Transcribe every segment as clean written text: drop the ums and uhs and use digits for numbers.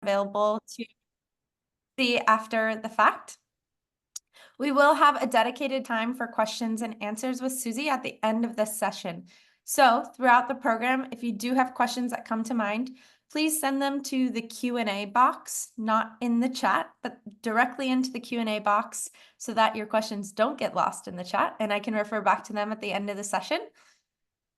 available to see after the fact. We will have a dedicated time for questions and answers with Susie at the end of this session. So throughout the program, if you do have questions that come to mind, please send them to the Q&A box, not in the chat, but directly into the Q&A box so that your questions don't get lost in the chat and I can refer back to them at the end of the session.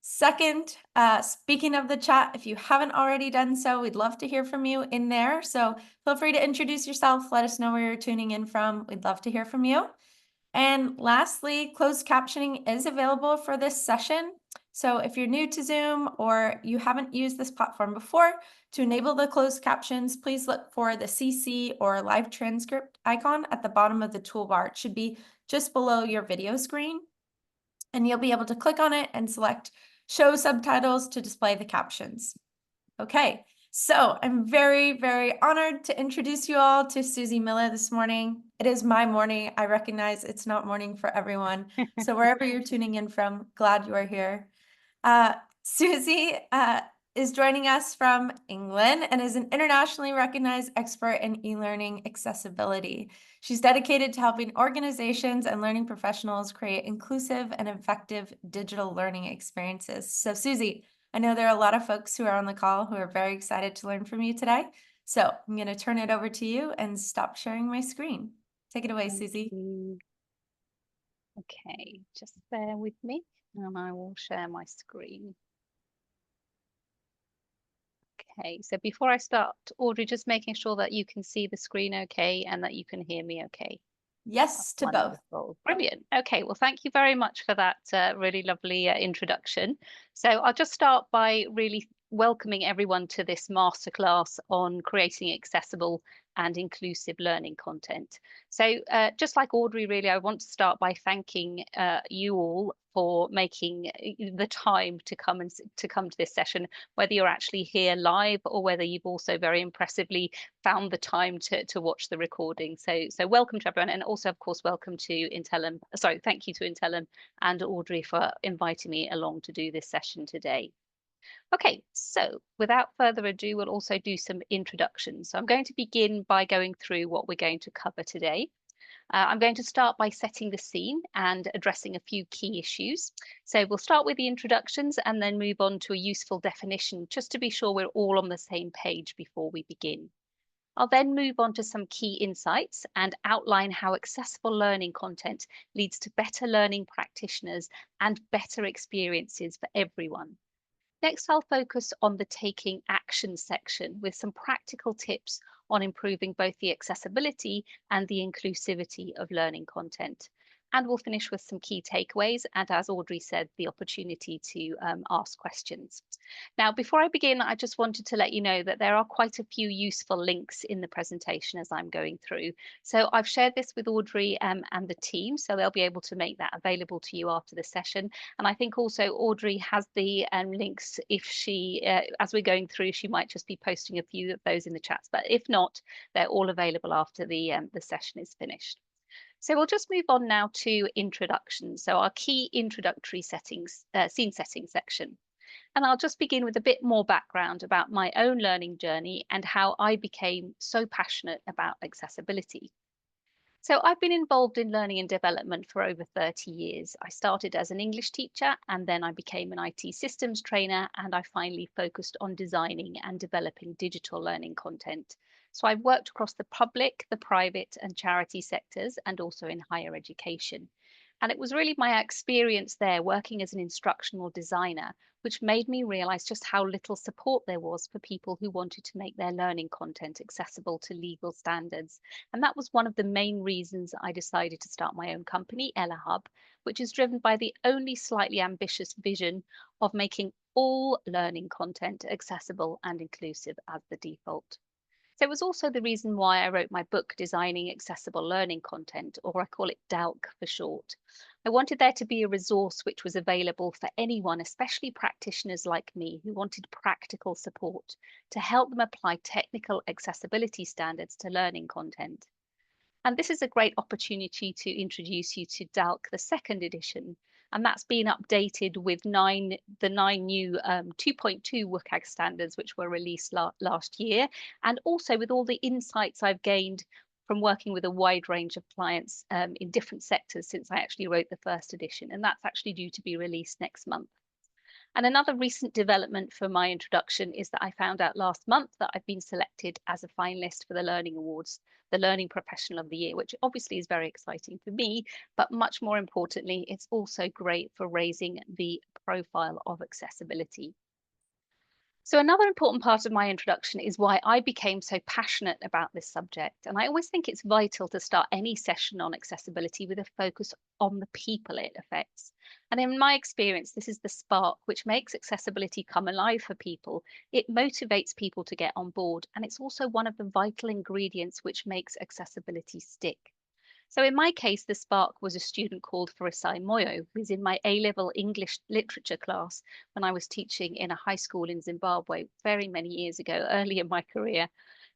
Second, speaking of the chat, if you haven't already done so, we'd love to hear from you in there. So feel free to introduce yourself. Let us know where you're tuning in from. We'd love to hear from you. And lastly, closed captioning is available for this session. So if you're new to Zoom or you haven't used this platform before, to enable the closed captions, please look for the CC or live transcript icon at the bottom of the toolbar. It should be just below your video screen. And you'll be able to click on it and select Show Subtitles to display the captions. Okay, so I'm very, very honored to introduce you all to Susi Miller this morning. It is my morning. I recognize it's not morning for everyone. So wherever you're tuning in from, glad you are here. Susi is joining us from England and is an internationally recognized expert in e-learning accessibility. She's dedicated to helping organizations and learning professionals create inclusive and effective digital learning experiences. So Susi, I know there are a lot of folks who are on the call who are very excited to learn from you today. So I'm going to turn it over to you and stop sharing my screen. Take it away, Susi. Okay, just bear with me and I will share my screen. Okay, so before I start, Audrey, just making sure that you can see the screen okay and that you can hear me okay. Yes, to both. Wonderful. Brilliant. Okay, well, thank you very much for that really lovely introduction. So I'll just start by really welcoming everyone to this masterclass on creating accessible and inclusive learning content. So just like Audrey, really, I want to start by thanking you all for making the time to come to this session, whether you're actually here live or whether you've also very impressively found the time to watch the recording. So welcome to everyone, and also of course welcome to Intellum. Sorry, thank you to Intellum and Audrey for inviting me along to do this session today. Okay, so without further ado, we'll also do some introductions. So I'm going to begin by going through what we're going to cover today. I'm going to start by setting the scene and addressing a few key issues. So we'll start with the introductions and then move on to a useful definition, just to be sure we're all on the same page before we begin. I'll then move on to some key insights and outline how accessible learning content leads to better learning practitioners and better experiences for everyone. Next, I'll focus on the taking action section with some practical tips on improving both the accessibility and the inclusivity of learning content. And we'll finish with some key takeaways and, as Audrey said, the opportunity to ask questions. Now, before I begin, I just wanted to let you know that there are quite a few useful links in the presentation as I'm going through. So I've shared this with Audrey and the team, so they'll be able to make that available to you after the session. And I think also Audrey has the links if she, as we're going through, she might just be posting a few of those in the chats, but if not, they're all available after the session is finished. So we'll just move on now to introduction. So our key introductory settings, scene setting section. And I'll just begin with a bit more background about my own learning journey and how I became so passionate about accessibility. So I've been involved in learning and development for over 30 years. I started as an English teacher and then I became an IT systems trainer, and I finally focused on designing and developing digital learning content. So I've worked across the public, the private and charity sectors, and also in higher education. And it was really my experience there working as an instructional designer which made me realize just how little support there was for people who wanted to make their learning content accessible to legal standards. And that was one of the main reasons I decided to start my own company, Ella Hub, which is driven by the only slightly ambitious vision of making all learning content accessible and inclusive as the default. So it was also the reason why I wrote my book, Designing Accessible Learning Content, or I call it DALC for short. I wanted there to be a resource which was available for anyone, especially practitioners like me, who wanted practical support to help them apply technical accessibility standards to learning content. And this is a great opportunity to introduce you to DALC, the second edition. and that's been updated with the nine new 2.2 WCAG standards, which were released last year, and also with all the insights I've gained from working with a wide range of clients in different sectors since I actually wrote the first edition, and that's actually due to be released next month. And another recent development for my introduction is that I found out last month that I've been selected as a finalist for the Learning Awards, the Learning Professional of the Year, which obviously is very exciting for me, but much more importantly, it's also great for raising the profile of accessibility. So another important part of my introduction is why I became so passionate about this subject. And I always think it's vital to start any session on accessibility with a focus on the people it affects. And in my experience, this is the spark which makes accessibility come alive for people. It motivates people to get on board, and it's also one of the vital ingredients which makes accessibility stick. So in my case, the spark was a student called Farisai Moyo, who's in my A-level English literature class when I was teaching in a high school in Zimbabwe very many years ago, early in my career.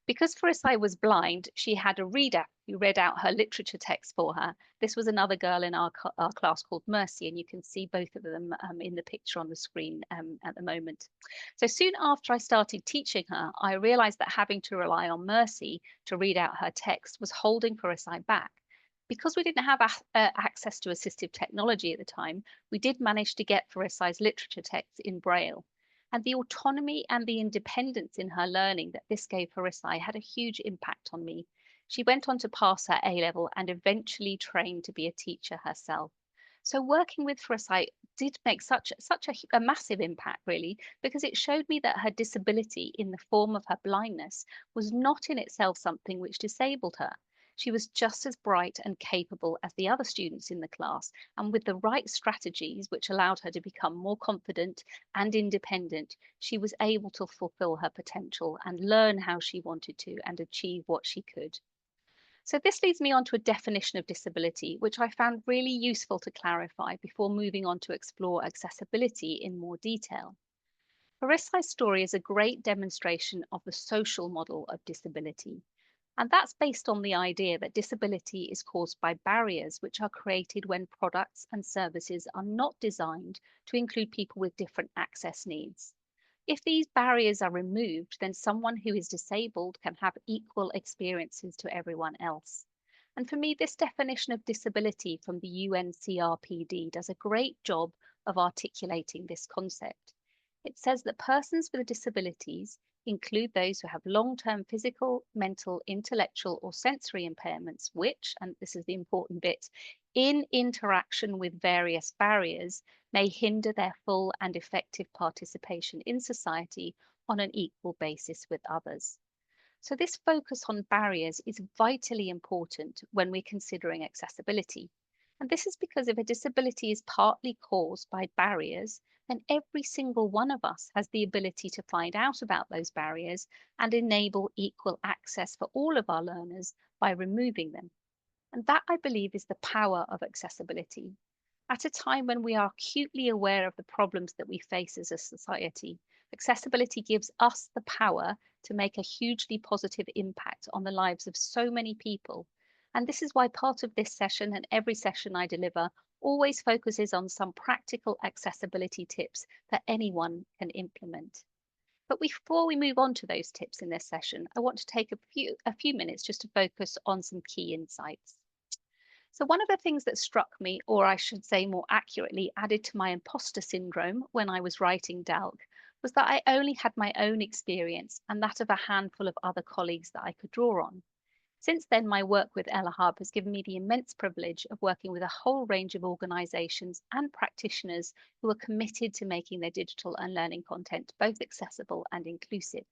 Because Farisai was blind, she had a reader who read out her literature text for her. This was another girl in our class called Mercy, and you can see both of them in the picture on the screen at the moment. So soon after I started teaching her, I realized that having to rely on Mercy to read out her text was holding Farisai back. Because we didn't have access to assistive technology at the time, we did manage to get Farisai's literature text in Braille. And the autonomy and the independence in her learning that this gave Farisai had a huge impact on me. She went on to pass her A-level and eventually trained to be a teacher herself. So working with Farisai did make such a massive impact, really, because it showed me that her disability in the form of her blindness was not in itself something which disabled her. She was just as bright and capable as the other students in the class, and with the right strategies, which allowed her to become more confident and independent, she was able to fulfill her potential and learn how she wanted to and achieve what she could. So this leads me on to a definition of disability, which I found really useful to clarify before moving on to explore accessibility in more detail. Farisai's story is a great demonstration of the social model of disability. And that's based on the idea that disability is caused by barriers which are created when products and services are not designed to include people with different access needs. If these barriers are removed, then someone who is disabled can have equal experiences to everyone else. And for me, this definition of disability from the UNCRPD does a great job of articulating this concept. It says that persons with disabilities include those who have long-term physical, mental, intellectual, or sensory impairments, which, and this is the important bit, in interaction with various barriers, may hinder their full and effective participation in society on an equal basis with others. So this focus on barriers is vitally important when we're considering accessibility. And this is because if a disability is partly caused by barriers, then every single one of us has the ability to find out about those barriers and enable equal access for all of our learners by removing them. And that, I believe, is the power of accessibility. At a time when we are acutely aware of the problems that we face as a society, accessibility gives us the power to make a hugely positive impact on the lives of so many people. And this is why part of this session and every session I deliver always focuses on some practical accessibility tips that anyone can implement. But before we move on to those tips in this session, I want to take a few minutes just to focus on some key insights. So one of the things that struck me, or I should say more accurately, added to my imposter syndrome when I was writing DALC, was that I only had my own experience and that of a handful of other colleagues that I could draw on. Since then, my work with Ella Hub has given me the immense privilege of working with a whole range of organisations and practitioners who are committed to making their digital and learning content both accessible and inclusive.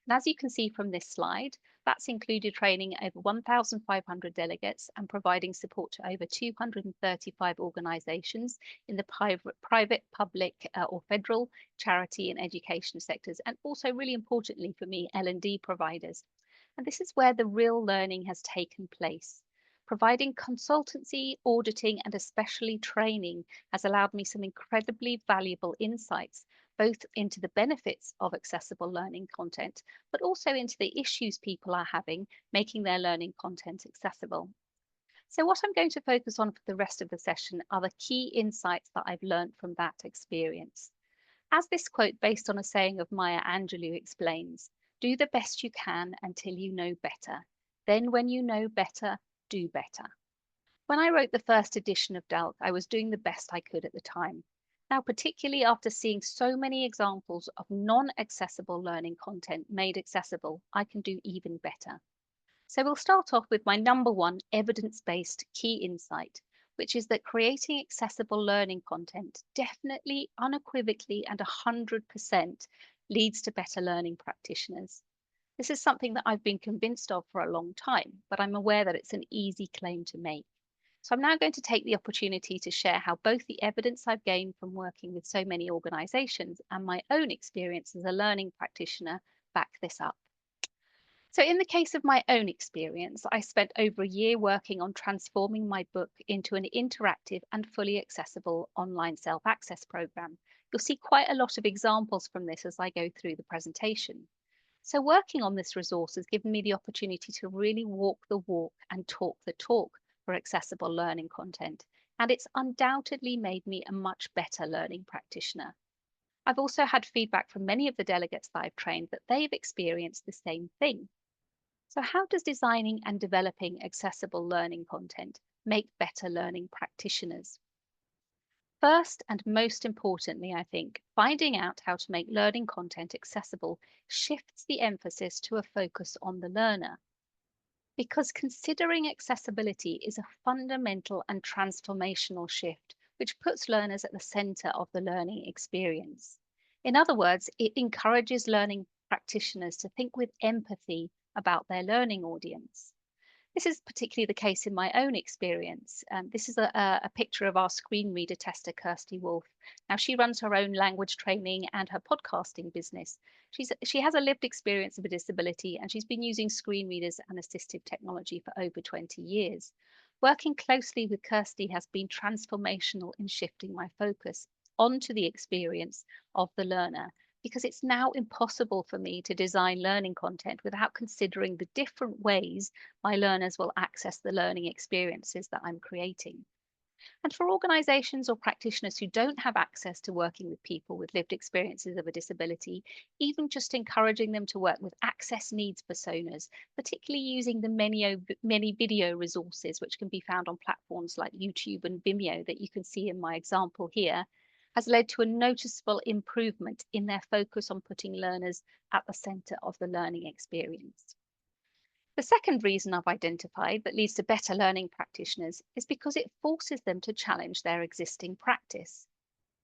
And as you can see from this slide, that's included training over 1,500 delegates and providing support to over 235 organisations in the private, public or federal, charity and education sectors, and also really importantly for me, L&D providers. And this is where the real learning has taken place. Providing consultancy, auditing, and especially training has allowed me some incredibly valuable insights, both into the benefits of accessible learning content, but also into the issues people are having making their learning content accessible. So what I'm going to focus on for the rest of the session are the key insights that I've learned from that experience. As this quote based on a saying of Maya Angelou explains, do the best you can until you know better. Then when you know better, do better. When I wrote the first edition of DALC, I was doing the best I could at the time. Now, particularly after seeing so many examples of non-accessible learning content made accessible, I can do even better. So we'll start off with my number one evidence-based key insight, which is that creating accessible learning content definitely, unequivocally, and 100% leads to better learning practitioners. This is something that I've been convinced of for a long time, but I'm aware that it's an easy claim to make. So I'm now going to take the opportunity to share how both the evidence I've gained from working with so many organisations and my own experience as a learning practitioner back this up. So, in the case of my own experience, I spent over a year working on transforming my book into an interactive and fully accessible online self access program. You'll see quite a lot of examples from this as I go through the presentation. So, working on this resource has given me the opportunity to really walk the walk and talk the talk for accessible learning content. And it's undoubtedly made me a much better learning practitioner. I've also had feedback from many of the delegates that I've trained that they've experienced the same thing. So, how does designing and developing accessible learning content make better learning practitioners? First and most importantly, I think, finding out how to make learning content accessible shifts the emphasis to a focus on the learner. Because considering accessibility is a fundamental and transformational shift, which puts learners at the center of the learning experience. In other words, it encourages learning practitioners to think with empathy about their learning audience. This is particularly the case in my own experience. This is a picture of our screen reader tester, Kirsty Wolf. Now, she runs her own language training and her podcasting business. She has a lived experience of a disability, and she's been using screen readers and assistive technology for over 20 years. Working closely with Kirsty has been transformational in shifting my focus onto the experience of the learner, because it's now impossible for me to design learning content without considering the different ways my learners will access the learning experiences that I'm creating. And for organisations or practitioners who don't have access to working with people with lived experiences of a disability, even just encouraging them to work with access needs personas, particularly using the many video resources which can be found on platforms like YouTube and Vimeo that you can see in my example here, has led to a noticeable improvement in their focus on putting learners at the centre of the learning experience. The second reason I've identified that leads to better learning practitioners is because it forces them to challenge their existing practice.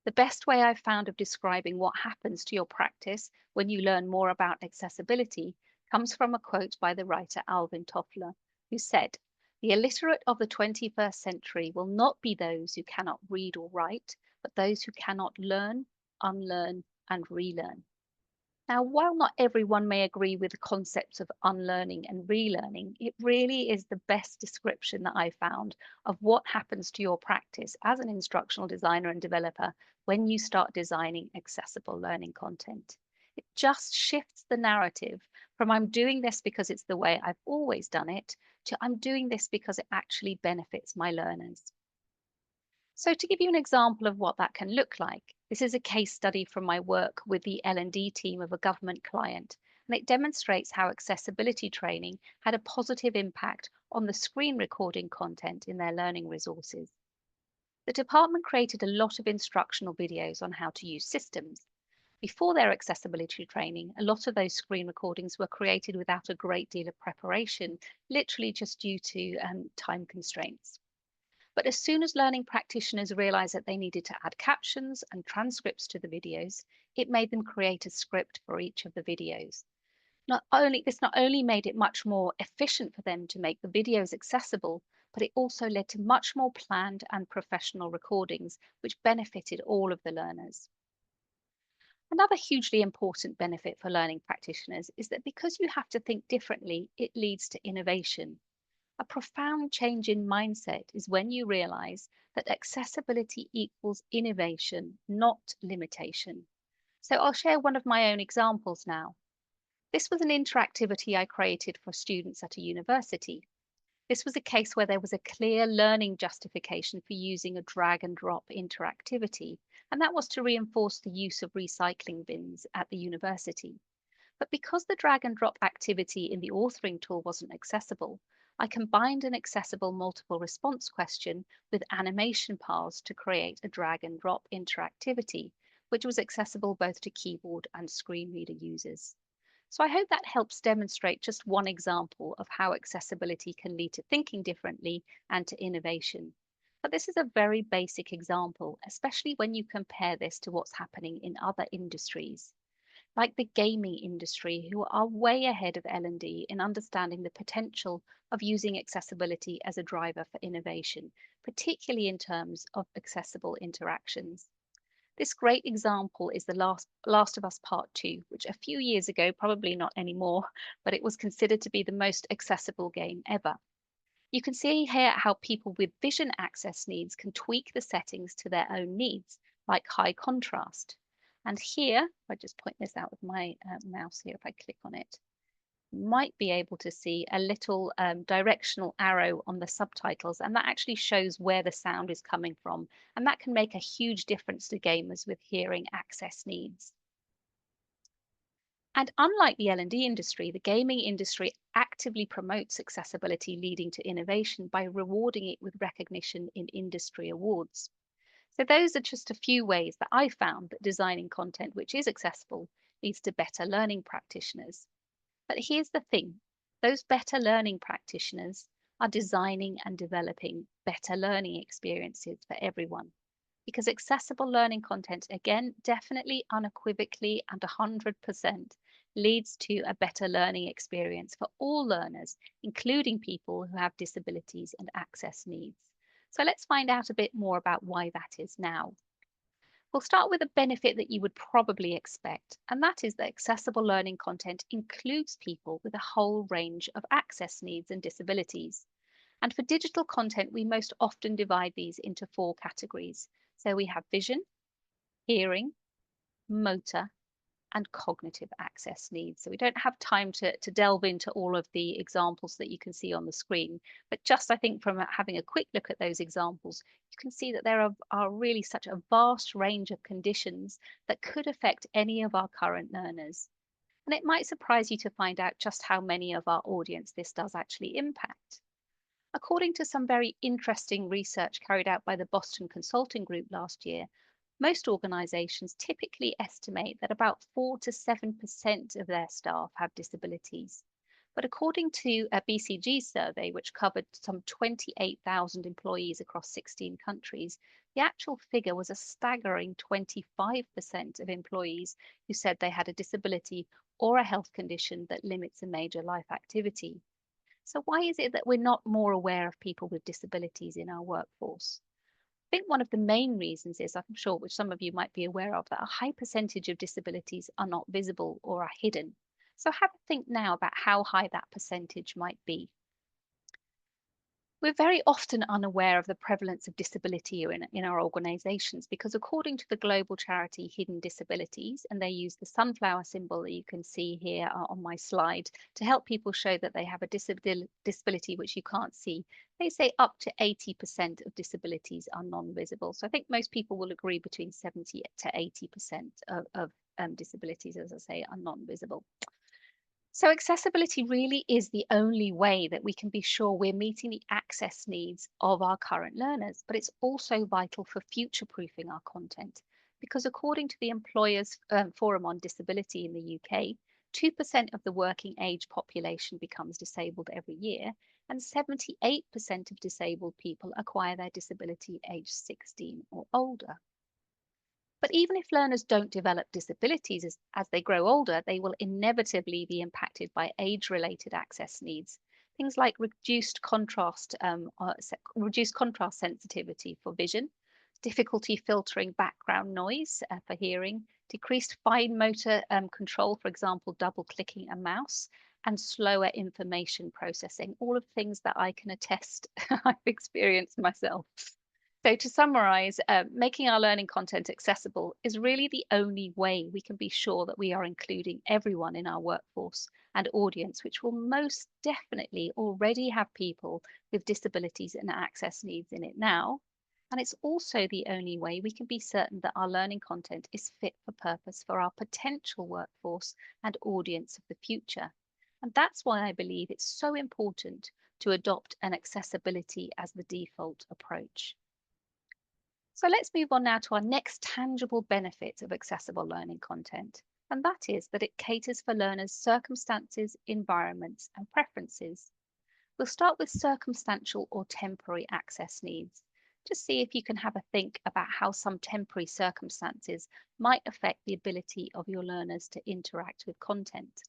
The best way I've found of describing what happens to your practice when you learn more about accessibility comes from a quote by the writer Alvin Toffler, who said, "The illiterate of the 21st century will not be those who cannot read or write, but those who cannot learn, unlearn, and relearn." Now, while not everyone may agree with the concepts of unlearning and relearning, it really is the best description that I found of what happens to your practice as an instructional designer and developer when you start designing accessible learning content. It just shifts the narrative from "I'm doing this because it's the way I've always done it" to "I'm doing this because it actually benefits my learners." So to give you an example of what that can look like, this is a case study from my work with the L&D team of a government client, and it demonstrates how accessibility training had a positive impact on the screen recording content in their learning resources. The department created a lot of instructional videos on how to use systems. Before their accessibility training, a lot of those screen recordings were created without a great deal of preparation, literally just due to time constraints. But as soon as learning practitioners realized that they needed to add captions and transcripts to the videos, it made them create a script for each of the videos. This not only made it much more efficient for them to make the videos accessible, but it also led to much more planned and professional recordings, which benefited all of the learners. Another hugely important benefit for learning practitioners is that because you have to think differently, it leads to innovation. A profound change in mindset is when you realize that accessibility equals innovation, not limitation. So I'll share one of my own examples now. This was an interactivity I created for students at a university. This was a case where there was a clear learning justification for using a drag and drop interactivity, and that was to reinforce the use of recycling bins at the university. But because the drag and drop activity in the authoring tool wasn't accessible, I combined an accessible multiple response question with animation paths to create a drag and drop interactivity, which was accessible both to keyboard and screen reader users. So I hope that helps demonstrate just one example of how accessibility can lead to thinking differently and to innovation. But this is a very basic example, especially when you compare this to what's happening in other industries like the gaming industry, who are way ahead of L&D in understanding the potential of using accessibility as a driver for innovation, particularly in terms of accessible interactions. This great example is the Last of Us Part 2, which a few years ago, probably not anymore, but it was considered to be the most accessible game ever. You can see here how people with vision access needs can tweak the settings to their own needs, like high contrast. And here, if I just point this out with my mouse here, if I click on it, you might be able to see a little directional arrow on the subtitles, and that actually shows where the sound is coming from. And that can make a huge difference to gamers with hearing access needs. And unlike the L&D industry, the gaming industry actively promotes accessibility, leading to innovation by rewarding it with recognition in industry awards. So those are just a few ways that I found that designing content which is accessible leads to better learning practitioners. But here's the thing, those better learning practitioners are designing and developing better learning experiences for everyone. Because accessible learning content, again, definitely, unequivocally, and 100% leads to a better learning experience for all learners, including people who have disabilities and access needs. So let's find out a bit more about why that is now. We'll start with a benefit that you would probably expect, and that is that accessible learning content includes people with a whole range of access needs and disabilities. And for digital content, we most often divide these into 4 categories. So we have vision, hearing, motor, and cognitive access needs. So we don't have time to delve into all of the examples that you can see on the screen, but just I think from having a quick look at those examples, you can see that there are really such a vast range of conditions that could affect any of our current learners. And it might surprise you to find out just how many of our audience this does actually impact. According to some very interesting research carried out by the Boston Consulting Group last year, most organizations typically estimate that about 4 to 7% of their staff have disabilities. But according to a BCG survey, which covered some 28,000 employees across 16 countries, the actual figure was a staggering 25% of employees who said they had a disability or a health condition that limits a major life activity. So why is it that we're not more aware of people with disabilities in our workforce? I think one of the main reasons is, I'm sure, which some of you might be aware of, that a high percentage of disabilities are not visible or are hidden. So have a think now about how high that percentage might be. We're very often unaware of the prevalence of disability in our organisations because, according to the global charity Hidden Disabilities, and they use the sunflower symbol that you can see here on my slide to help people show that they have a disability which you can't see, they say up to 80% of disabilities are non-visible. So I think most people will agree between 70 to 80% of disabilities, as I say, are non-visible. So accessibility really is the only way that we can be sure we're meeting the access needs of our current learners, but it's also vital for future-proofing our content. Because according to the Employers Forum on Disability in the UK, 2% of the working age population becomes disabled every year, and 78% of disabled people acquire their disability aged 16 or older. But even if learners don't develop disabilities as they grow older, they will inevitably be impacted by age-related access needs. Things like reduced contrast sensitivity for vision, difficulty filtering background noise for hearing, decreased fine motor control, for example, double clicking a mouse, and slower information processing, all of things that I can attest I've experienced myself. So, to summarize, making our learning content accessible is really the only way we can be sure that we are including everyone in our workforce and audience, which will most definitely already have people with disabilities and access needs in it now. And it's also the only way we can be certain that our learning content is fit for purpose for our potential workforce and audience of the future. And that's why I believe it's so important to adopt an accessibility as the default approach. So let's move on now to our next tangible benefit of accessible learning content, and that is that it caters for learners' circumstances, environments, and preferences. We'll start with circumstantial or temporary access needs. Just see if you can have a think about how some temporary circumstances might affect the ability of your learners to interact with content.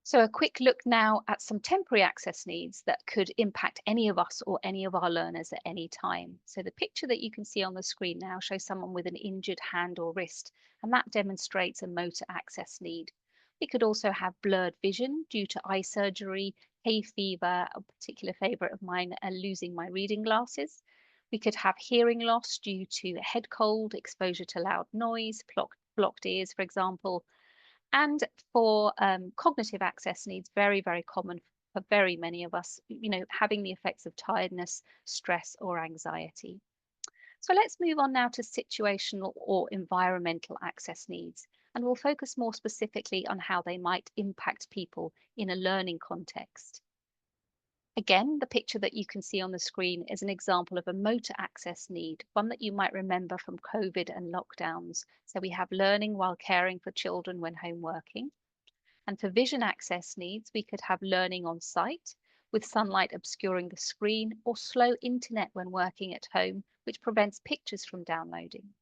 So, a quick look now at some temporary access needs that could impact any of us or any of our learners at any time. So, the picture that you can see on the screen now shows someone with an injured hand or wrist, and that demonstrates a motor access need. We could also have blurred vision due to eye surgery, hay fever, a particular favourite of mine, losing my reading glasses. We could have hearing loss due to a head cold, exposure to loud noise, blocked ears, for example, and for cognitive access needs, very, very common for very many of us, having the effects of tiredness, stress, or anxiety. So let's move on now to situational or environmental access needs, and we'll focus more specifically on how they might impact people in a learning context. Again, the picture that you can see on the screen is an example of a motor access need, one that you might remember from COVID and lockdowns. So we have learning while caring for children when home working. And for vision access needs, we could have learning on site with sunlight obscuring the screen or slow internet when working at home, which prevents pictures from downloading.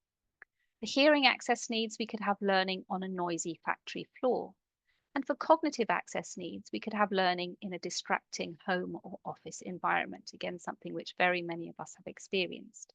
For hearing access needs, we could have learning on a noisy factory floor. And for cognitive access needs, we could have learning in a distracting home or office environment. Again, something which very many of us have experienced.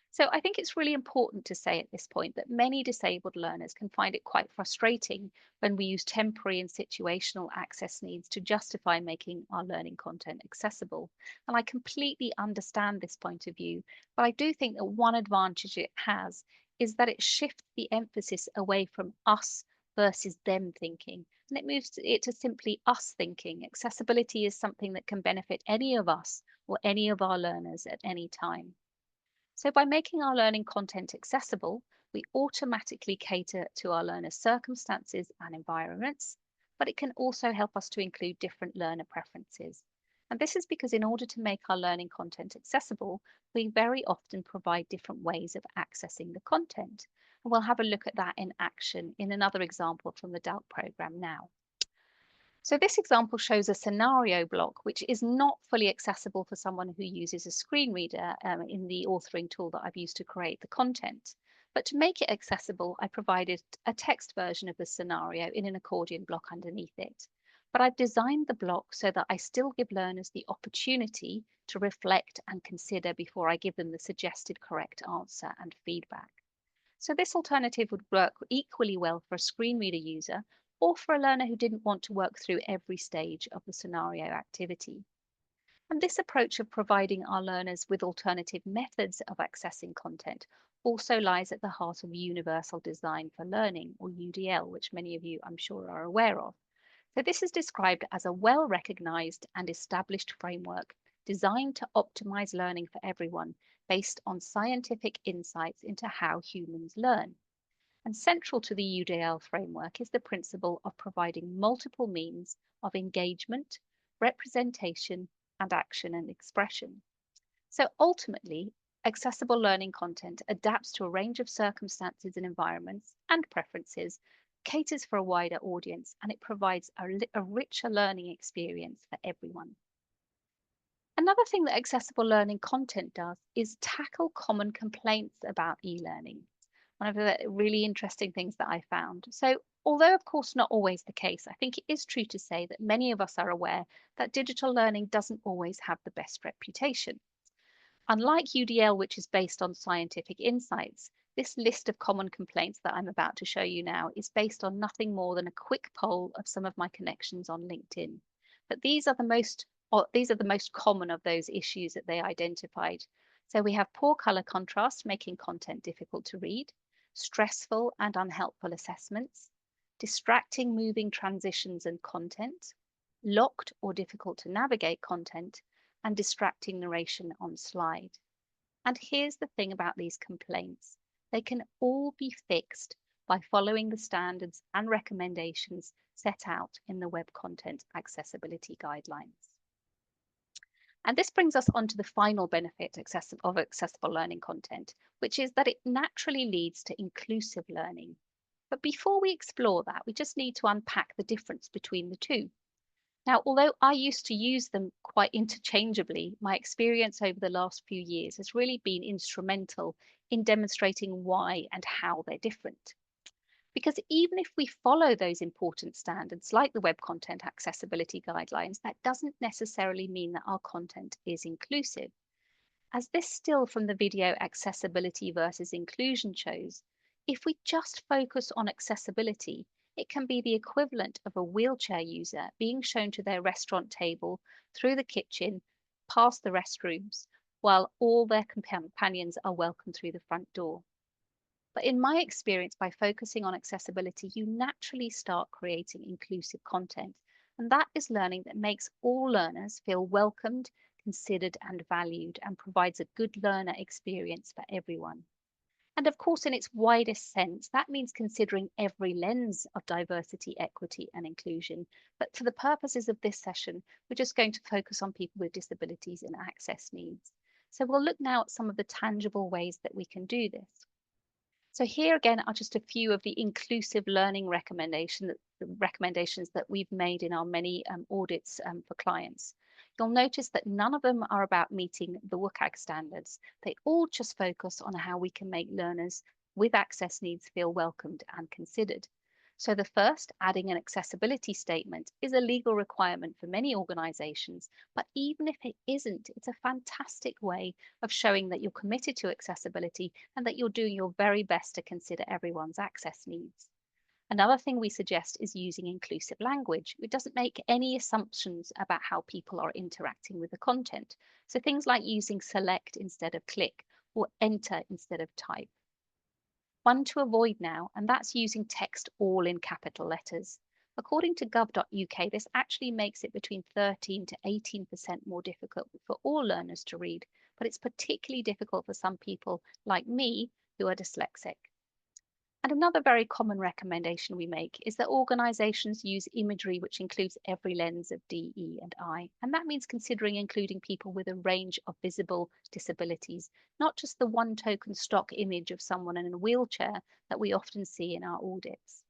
So I think it's really important to say at this point that many disabled learners can find it quite frustrating when we use temporary and situational access needs to justify making our learning content accessible. And I completely understand this point of view, but I do think that one advantage it has is that it shifts the emphasis away from us versus them thinking. And it moves it to simply us thinking. Accessibility is something that can benefit any of us or any of our learners at any time. So, by making our learning content accessible, we automatically cater to our learners' circumstances and environments, but it can also help us to include different learner preferences. And this is because, in order to make our learning content accessible, we very often provide different ways of accessing the content. And we'll have a look at that in action in another example from the DALT program now. So this example shows a scenario block which is not fully accessible for someone who uses a screen reader in the authoring tool that I've used to create the content. But to make it accessible, I provided a text version of the scenario in an accordion block underneath it. But I've designed the block so that I still give learners the opportunity to reflect and consider before I give them the suggested correct answer and feedback. So this alternative would work equally well for a screen reader user or for a learner who didn't want to work through every stage of the scenario activity. And this approach of providing our learners with alternative methods of accessing content also lies at the heart of Universal Design for Learning, or UDL, which many of you I'm sure are aware of. So this is described as a well-recognized and established framework designed to optimize learning for everyone based on scientific insights into how humans learn. And central to the UDL framework is the principle of providing multiple means of engagement, representation, and action and expression. So ultimately, accessible learning content adapts to a range of circumstances and environments and preferences, caters for a wider audience, and it provides a richer learning experience for everyone. Another thing that accessible learning content does is tackle common complaints about e-learning. One of the really interesting things that I found. So, although of course not always the case, I think it is true to say that many of us are aware that digital learning doesn't always have the best reputation. Unlike UDL, which is based on scientific insights, this list of common complaints that I'm about to show you now is based on nothing more than a quick poll of some of my connections on LinkedIn. But these are the most common of those issues that they identified. So we have poor color contrast, making content difficult to read, stressful and unhelpful assessments, distracting moving transitions and content, locked or difficult to navigate content, and distracting narration on slide. And here's the thing about these complaints. They can all be fixed by following the standards and recommendations set out in the Web Content Accessibility Guidelines. And this brings us on to the final benefit of accessible learning content, which is that it naturally leads to inclusive learning. But before we explore that, we just need to unpack the difference between the two. Now, although I used to use them quite interchangeably, my experience over the last few years has really been instrumental in demonstrating why and how they're different. Because even if we follow those important standards like the Web Content Accessibility Guidelines, that doesn't necessarily mean that our content is inclusive. As this still from the video accessibility versus inclusion shows, if we just focus on accessibility, it can be the equivalent of a wheelchair user being shown to their restaurant table, through the kitchen, past the restrooms, while all their companions are welcomed through the front door. But in my experience, by focusing on accessibility, you naturally start creating inclusive content. And that is learning that makes all learners feel welcomed, considered, and valued, and provides a good learner experience for everyone. And of course, in its widest sense, that means considering every lens of diversity, equity, and inclusion. But for the purposes of this session, we're just going to focus on people with disabilities and access needs. So we'll look now at some of the tangible ways that we can do this. So here again are just a few of the inclusive learning recommendations that we've made in our many audits for clients. You'll notice that none of them are about meeting the WCAG standards. They all just focus on how we can make learners with access needs feel welcomed and considered. So the first, adding an accessibility statement, is a legal requirement for many organisations, but even if it isn't, it's a fantastic way of showing that you're committed to accessibility and that you're doing your very best to consider everyone's access needs. Another thing we suggest is using inclusive language. It doesn't make any assumptions about how people are interacting with the content. So things like using select instead of click or enter instead of type. One to avoid now, and that's using text all in capital letters. According to gov.uk, this actually makes it between 13 to 18% more difficult for all learners to read, but it's particularly difficult for some people like me who are dyslexic. And another very common recommendation we make is that organisations use imagery which includes every lens of D, E, and I. And that means considering including people with a range of visible disabilities, not just the one token stock image of someone in a wheelchair that we often see in our audits.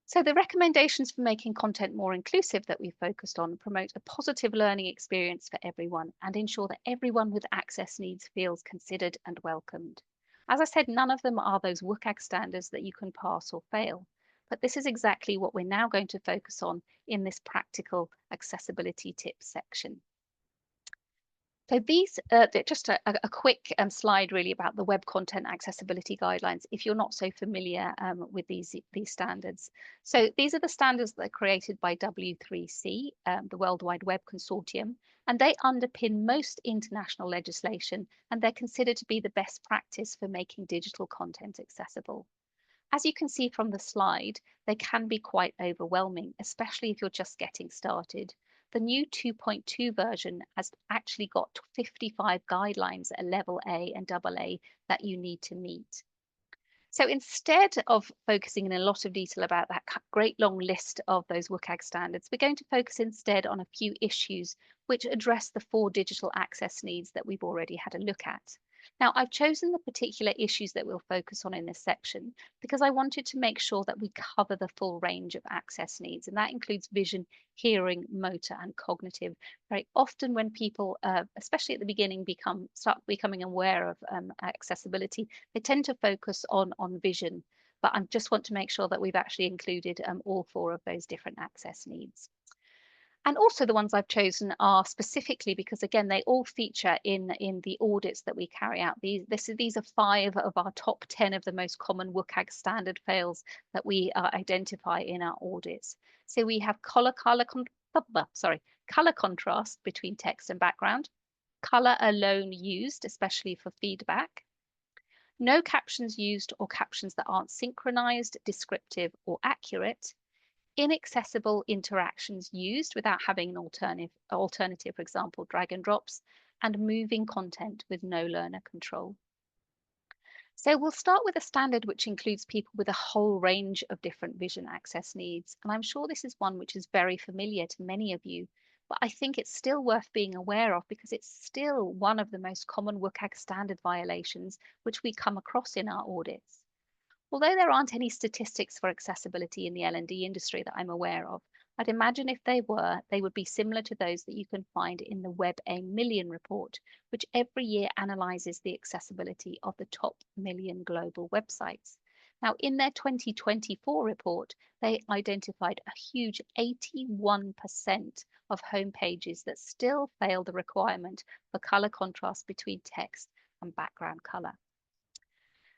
So the recommendations for making content more inclusive that we focused on promote a positive learning experience for everyone and ensure that everyone with access needs feels considered and welcomed. As I said, none of them are those WCAG standards that you can pass or fail. But this is exactly what we're now going to focus on in this practical accessibility tips section. So these, just a quick slide really about the Web Content Accessibility Guidelines, if you're not so familiar with these standards. So these are the standards that are created by W3C, the World Wide Web Consortium, and they underpin most international legislation, and they're considered to be the best practice for making digital content accessible. As you can see from the slide, they can be quite overwhelming, especially if you're just getting started. The new 2.2 version has actually got 55 guidelines at level A and AA that you need to meet. So instead of focusing in a lot of detail about that great long list of those WCAG standards, we're going to focus instead on a few issues which address the 4 digital access needs that we've already had a look at. Now, I've chosen the particular issues that we'll focus on in this section because I wanted to make sure that we cover the full range of access needs, and that includes vision, hearing, motor, and cognitive. Very often when people, especially at the beginning, start becoming aware of accessibility, they tend to focus on vision, but I just want to make sure that we've actually included all 4 of those different access needs. And also the ones I've chosen are specifically because, again, they all feature in the audits that we carry out. These are 5 of our top 10 of the most common WCAG standard fails that we identify in our audits. So we have color contrast between text and background, color alone used, especially for feedback, no captions used or captions that aren't synchronized, descriptive, or accurate, inaccessible interactions used without having an alternative, for example, drag and drops, and moving content with no learner control. So we'll start with a standard which includes people with a whole range of different vision access needs. And I'm sure this is one which is very familiar to many of you, but I think it's still worth being aware of because it's still one of the most common WCAG standard violations which we come across in our audits. Although there aren't any statistics for accessibility in the L&D industry that I'm aware of, I'd imagine if they were, they would be similar to those that you can find in the WebAIM Million report, which every year analyzes the accessibility of the top million global websites. Now, in their 2024 report, they identified a huge 81% of homepages that still fail the requirement for color contrast between text and background color.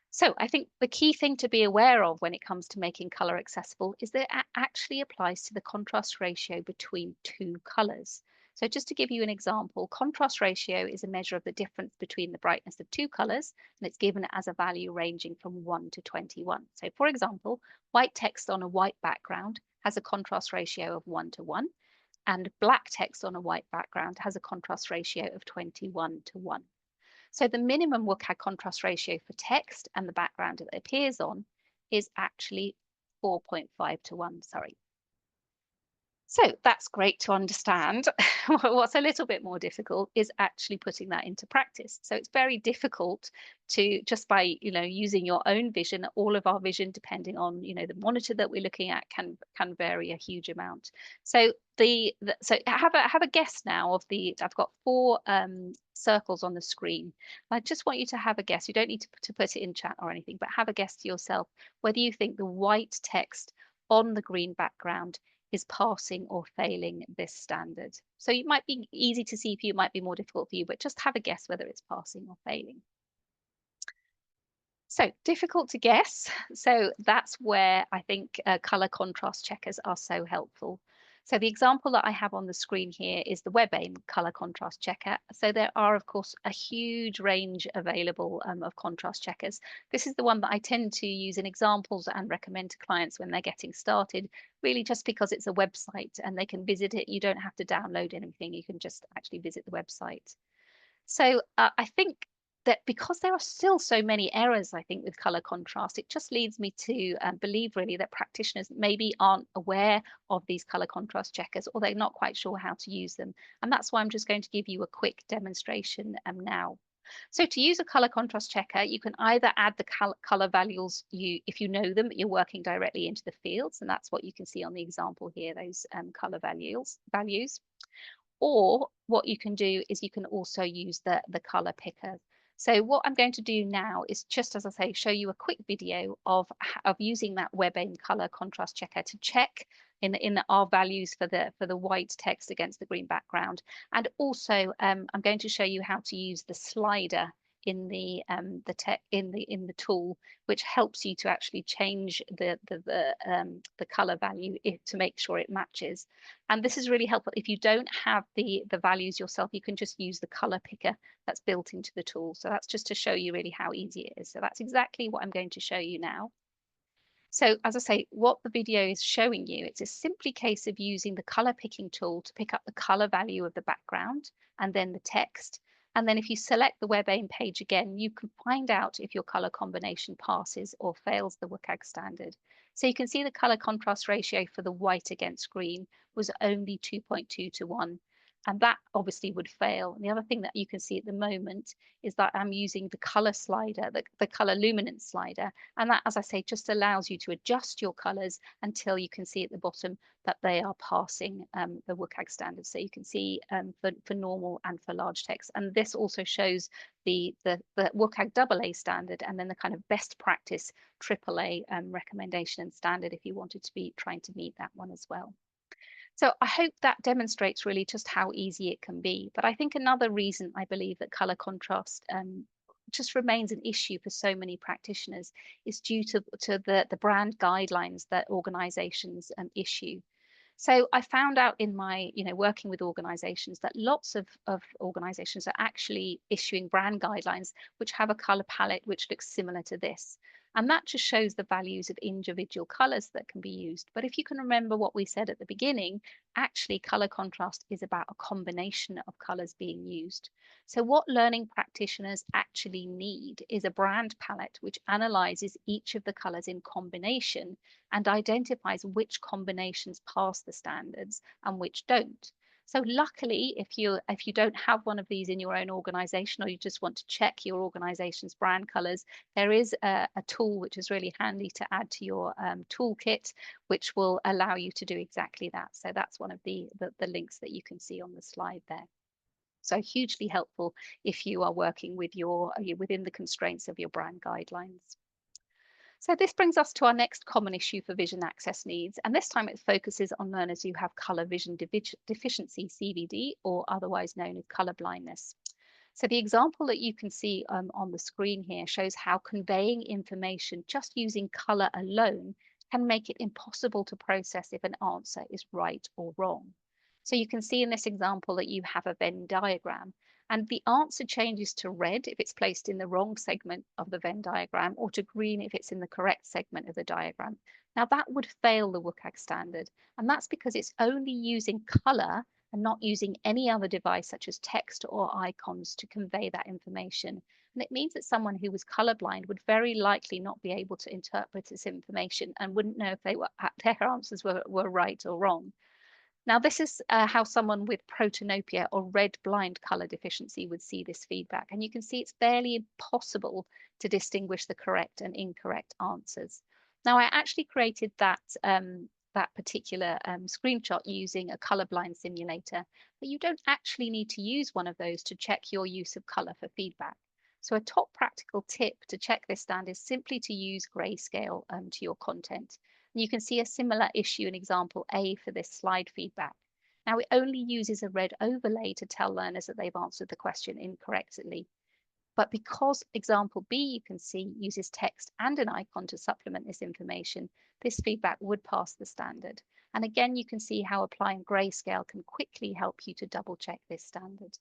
So I think the key thing to be aware of when it comes to making color accessible is that it actually applies to the contrast ratio between two colors. So just to give you an example, contrast ratio is a measure of the difference between the brightness of two colors, and it's given as a value ranging from 1 to 21. So for example, white text on a white background has a contrast ratio of 1 to 1, and black text on a white background has a contrast ratio of 21 to 1. So the minimum WCAG contrast ratio for text and the background it appears on is actually 4.5 to 1, sorry. So that's great to understand. What's a little bit more difficult is actually putting that into practice. So it's very difficult to just by using your own vision. All of our vision, depending on the monitor that we're looking at, can vary a huge amount. So so have a guess now of the. I've got 4 circles on the screen. I just want you to have a guess. You don't need to put it in chat or anything, but have a guess to yourself whether you think the white text on the green background is passing or failing this standard. So it might be easy to see for you, it might be more difficult for you, but just have a guess whether it's passing or failing. So difficult to guess. So that's where I think color contrast checkers are so helpful. So the example that I have on the screen here is the WebAIM color contrast checker. So there are, of course, a huge range available of contrast checkers. This is the one that I tend to use in examples and recommend to clients when they're getting started, really just because it's a website and they can visit it. You don't have to download anything. You can just actually visit the website. So I think that because there are still so many errors, I think, with color contrast, it just leads me to believe really that practitioners maybe aren't aware of these color contrast checkers, or they're not quite sure how to use them. And that's why I'm just going to give you a quick demonstration now. So to use a color contrast checker, you can either add the color values if you know them, you're working directly into the fields, and that's what you can see on the example here, those color values. Or what you can do is you can also use the color picker. So what I'm going to do now is just, as I say, show you a quick video of using that WebAIM color contrast checker to check in our values for the white text against the green background. And also I'm going to show you how to use the slider in the tool, which helps you to actually change the color value to make sure it matches. And this is really helpful. If you don't have the values yourself, you can just use the color picker that's built into the tool. So that's just to show you really how easy it is. So that's exactly what I'm going to show you now. So as I say, what the video is showing you, it's a simply case of using the color picking tool to pick up the color value of the background and then the text. And then if you select the WebAIM page again, you can find out if your color combination passes or fails the WCAG standard. So you can see the color contrast ratio for the white against green was only 2.2 to 1. And that obviously would fail. And the other thing that you can see at the moment is that I'm using the color slider, the color luminance slider. And that, as I say, just allows you to adjust your colors until you can see at the bottom that they are passing the WCAG standard. So you can see for normal and for large text. And this also shows the WCAG AA standard and then the kind of best practice AAA recommendation and standard if you wanted to be trying to meet that one as well. So I hope that demonstrates really just how easy it can be. But I think another reason I believe that color contrast just remains an issue for so many practitioners is due to the brand guidelines that organizations issue. So I found out in my, working with organizations that lots of organizations are actually issuing brand guidelines which have a color palette which looks similar to this. And that just shows the values of individual colors that can be used. But if you can remember what we said at the beginning, actually color contrast is about a combination of colors being used. So what learning practitioners actually need is a brand palette which analyzes each of the colors in combination and identifies which combinations pass the standards and which don't. So luckily, if you don't have one of these in your own organization, or you just want to check your organization's brand colors, there is a tool which is really handy to add to your toolkit, which will allow you to do exactly that. So that's one of the links that you can see on the slide there. So hugely helpful if you are working with within the constraints of your brand guidelines. So this brings us to our next common issue for vision access needs, and this time it focuses on learners who have colour vision deficiency, CVD, or otherwise known as colour blindness. So the example that you can see on the screen here shows how conveying information just using colour alone can make it impossible to process if an answer is right or wrong. So you can see in this example that you have a Venn diagram, and the answer changes to red if it's placed in the wrong segment of the Venn diagram, or to green if it's in the correct segment of the diagram. Now that would fail the WCAG standard, and that's because it's only using colour and not using any other device such as text or icons to convey that information. And it means that someone who was colorblind would very likely not be able to interpret this information and wouldn't know if their answers were right or wrong. Now, this is how someone with protanopia or red blind color deficiency would see this feedback. And you can see it's barely impossible to distinguish the correct and incorrect answers. Now, I actually created that particular screenshot using a colorblind simulator, but you don't actually need to use one of those to check your use of color for feedback. So a top practical tip to check this stand is simply to use grayscale to your content. And you can see a similar issue in example A for this slide feedback. Now it only uses a red overlay to tell learners that they've answered the question incorrectly. But because example B, you can see, uses text and an icon to supplement this information, this feedback would pass the standard. And again, you can see how applying grayscale can quickly help you to double check this standard.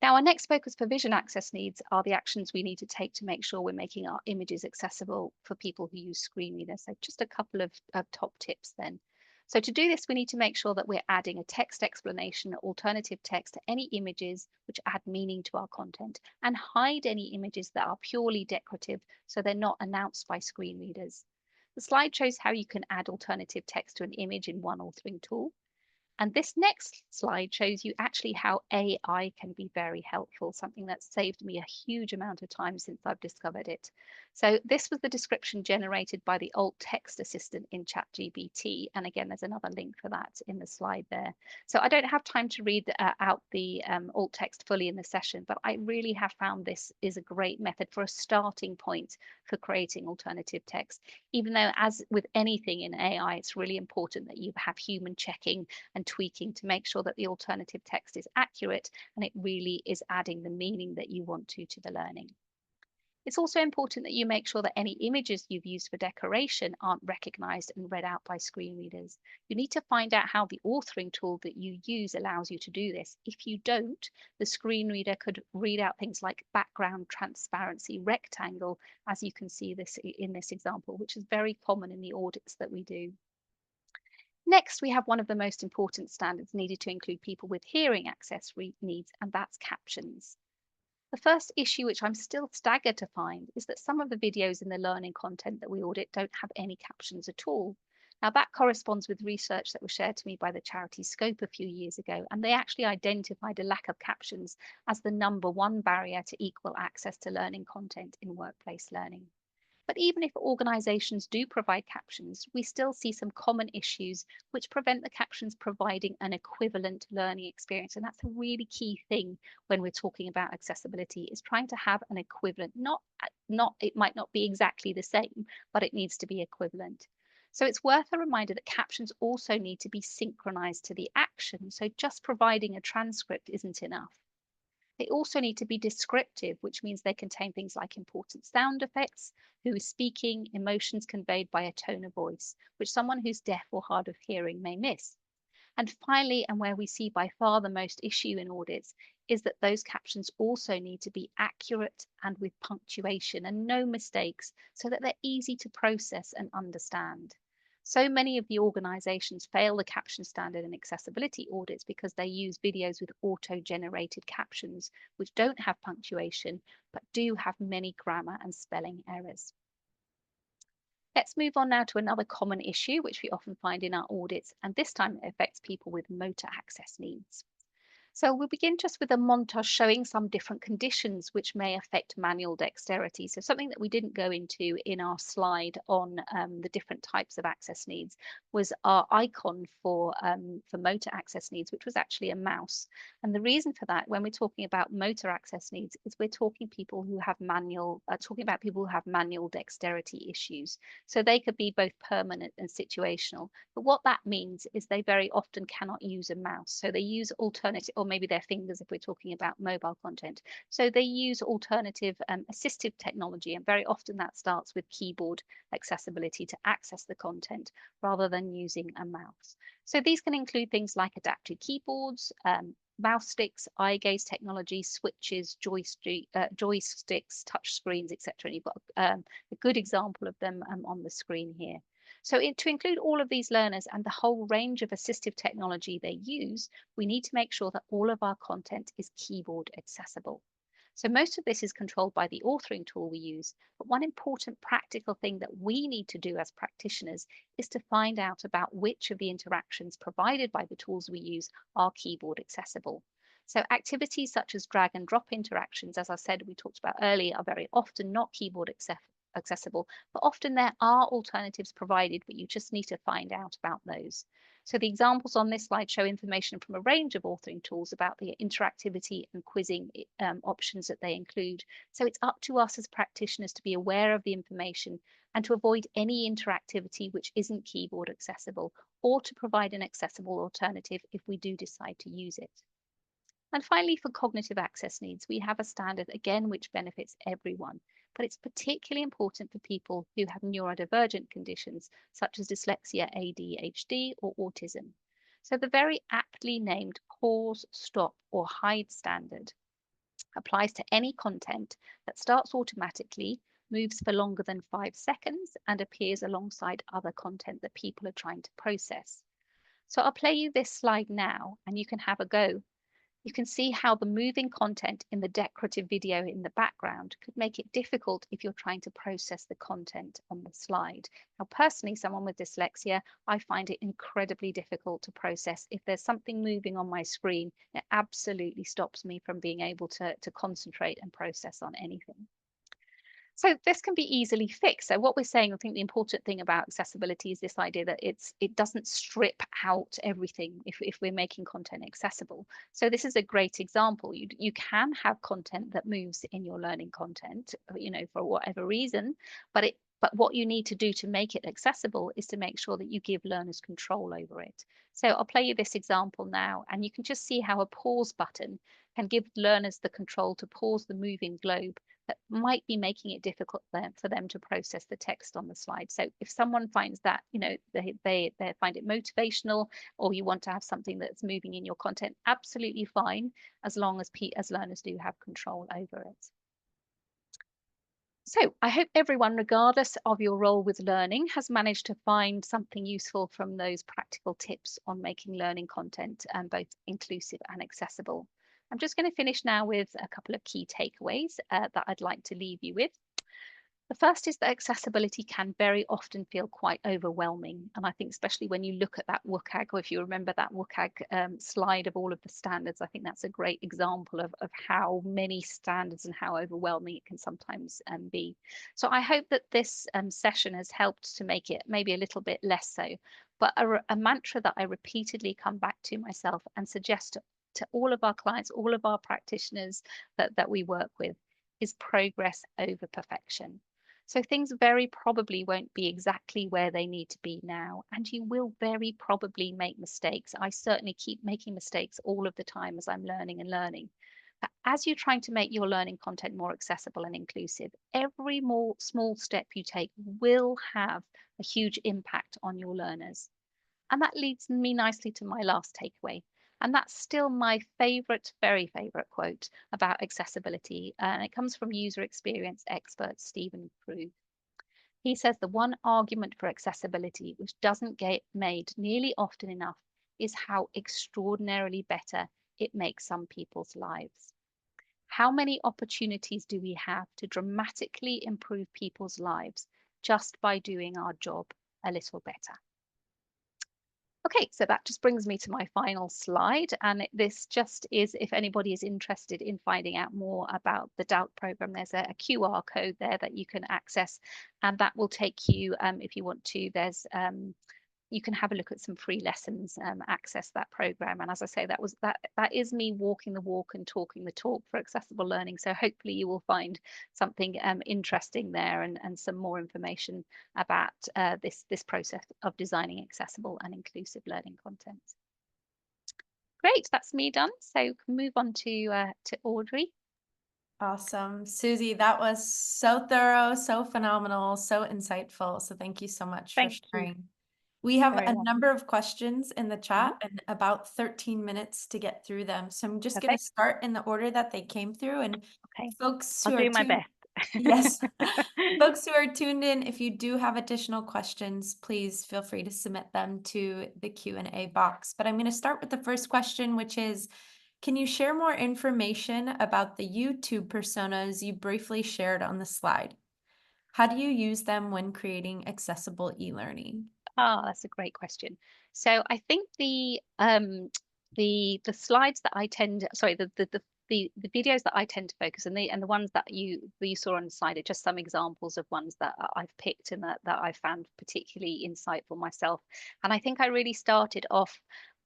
Now, our next focus for vision access needs are the actions we need to take to make sure we're making our images accessible for people who use screen readers. So just a couple of top tips then. So to do this, we need to make sure that we're adding a text explanation, alternative text to any images which add meaning to our content, and hide any images that are purely decorative so they're not announced by screen readers. The slide shows how you can add alternative text to an image in one authoring tool. And this next slide shows you actually how AI can be very helpful, something that's saved me a huge amount of time since I've discovered it. So this was the description generated by the alt text assistant in ChatGPT. And again, there's another link for that in the slide there. So I don't have time to read out the alt text fully in the session, but I really have found this is a great method for a starting point for creating alternative text. Even though, as with anything in AI, it's really important that you have human checking and tweaking to make sure that the alternative text is accurate and it really is adding the meaning that you want to the learning. It's also important that you make sure that any images you've used for decoration aren't recognized and read out by screen readers. You need to find out how the authoring tool that you use allows you to do this. If you don't, the screen reader could read out things like background transparency rectangle, as you can see this in this example, which is very common in the audits that we do. Next, we have one of the most important standards needed to include people with hearing access needs, and that's captions. The first issue, which I'm still staggered to find, is that some of the videos in the learning content that we audit don't have any captions at all. Now, that corresponds with research that was shared to me by the charity Scope a few years ago, and they actually identified a lack of captions as the #1 barrier to equal access to learning content in workplace learning. But even if organisations do provide captions, we still see some common issues which prevent the captions providing an equivalent learning experience. And that's a really key thing when we're talking about accessibility, is trying to have an equivalent, it might not be exactly the same, but it needs to be equivalent. So it's worth a reminder that captions also need to be synchronized to the action. So just providing a transcript isn't enough. They also need to be descriptive, which means they contain things like important sound effects, who is speaking, emotions conveyed by a tone of voice, which someone who's deaf or hard of hearing may miss. And finally, and where we see by far the most issue in audits, is that those captions also need to be accurate and with punctuation and no mistakes so that they're easy to process and understand. So many of the organizations fail the caption standard in accessibility audits because they use videos with auto-generated captions, which don't have punctuation, but do have many grammar and spelling errors. Let's move on now to another common issue, which we often find in our audits, and this time it affects people with motor access needs. So we'll begin just with a montage showing some different conditions which may affect manual dexterity. So something that we didn't go into in our slide on the different types of access needs was our icon for motor access needs, which was actually a mouse. And the reason for that, when we're talking about motor access needs, is we're talking people who have talking about people who have manual dexterity issues. So they could be both permanent and situational. But what that means is they very often cannot use a mouse. So they use alternative, or maybe their fingers if we're talking about mobile content. So they use alternative assistive technology, and very often that starts with keyboard accessibility to access the content rather than using a mouse. So these can include things like adapted keyboards, mouse sticks, eye gaze technology, switches, joysticks, touch screens, etc. And you've got a good example of them on the screen here. So to include all of these learners and the whole range of assistive technology they use, we need to make sure that all of our content is keyboard accessible. So most of this is controlled by the authoring tool we use, but one important practical thing that we need to do as practitioners is to find out about which of the interactions provided by the tools we use are keyboard accessible. So activities such as drag and drop interactions, as I said, we talked about earlier, are very often not keyboard accessible, but often there are alternatives provided, but you just need to find out about those. So the examples on this slide show information from a range of authoring tools about the interactivity and quizzing options that they include. So it's up to us as practitioners to be aware of the information and to avoid any interactivity which isn't keyboard accessible, or to provide an accessible alternative if we do decide to use it. And finally, for cognitive access needs, we have a standard again which benefits everyone, but it's particularly important for people who have neurodivergent conditions such as dyslexia, ADHD, or autism. So the very aptly named pause, stop, or hide standard applies to any content that starts automatically, moves for longer than 5 seconds, and appears alongside other content that people are trying to process. So I'll play you this slide now, and you can have a go. You can see how the moving content in the decorative video in the background could make it difficult if you're trying to process the content on the slide. Now, personally, someone with dyslexia, I find it incredibly difficult to process. If there's something moving on my screen, it absolutely stops me from being able to concentrate and process on anything. So this can be easily fixed. So what we're saying, I think the important thing about accessibility is this idea that it doesn't strip out everything if we're making content accessible. So this is a great example. You can have content that moves in your learning content, for whatever reason, but what you need to do to make it accessible is to make sure that you give learners control over it. So I'll play you this example now, and you can just see how a pause button can give learners the control to pause the moving globe that might be making it difficult for them to process the text on the slide. So if someone finds that, they find it motivational, or you want to have something that's moving in your content, absolutely fine, as long as learners do have control over it. So I hope everyone, regardless of your role with learning, has managed to find something useful from those practical tips on making learning content both inclusive and accessible. I'm just going to finish now with a couple of key takeaways that I'd like to leave you with. The first is that accessibility can very often feel quite overwhelming. And I think especially when you look at that WCAG, or if you remember that WCAG slide of all of the standards, I think that's a great example of how many standards and how overwhelming it can sometimes be. So I hope that this session has helped to make it maybe a little bit less so. But a mantra that I repeatedly come back to myself and suggest to all of our clients, all of our practitioners that we work with, is progress over perfection. So things very probably won't be exactly where they need to be now, and you will very probably make mistakes. I certainly keep making mistakes all of the time as I'm learning and learning. But as you're trying to make your learning content more accessible and inclusive, every more small step you take will have a huge impact on your learners. And that leads me nicely to my last takeaway. And that's still my favorite, very favorite quote about accessibility. And it comes from user experience expert Stephen Prue. He says the one argument for accessibility which doesn't get made nearly often enough is how extraordinarily better it makes some people's lives. How many opportunities do we have to dramatically improve people's lives just by doing our job a little better? Okay, so that just brings me to my final slide. And this just is, if anybody is interested in finding out more about the DALT program, there's a QR code there that you can access, and that will take you, if you want to, you can have a look at some free lessons, access that program. And as I say, that is me walking the walk and talking the talk for accessible learning. So hopefully you will find something interesting there, and some more information about this process of designing accessible and inclusive learning content. Great, that's me done. So can move on to Audrey. Awesome. Susie, that was so thorough, so phenomenal, so insightful. So thank you so much for Thank you. sharing. We have Very a welcome. number of questions in the Mhm. chat and about 13 minutes to get through them. So I'm just going to Perfect. start in the order that they came through, and Okay, folks I'll who are do my tuned, best. yes, folks who are tuned in, if you do have additional questions, please feel free to submit them to the Q&A box. But I'm going to start with the first question, which is, can you share more information about the YouTube personas you briefly shared on the slide? How do you use them when creating accessible e-learning? Ah, that's a great question. So I think the slides that I tend, sorry, the videos that I tend to focus on, the ones that you saw on the slide are just some examples of ones that I've picked and that I found particularly insightful myself. And I think I really started off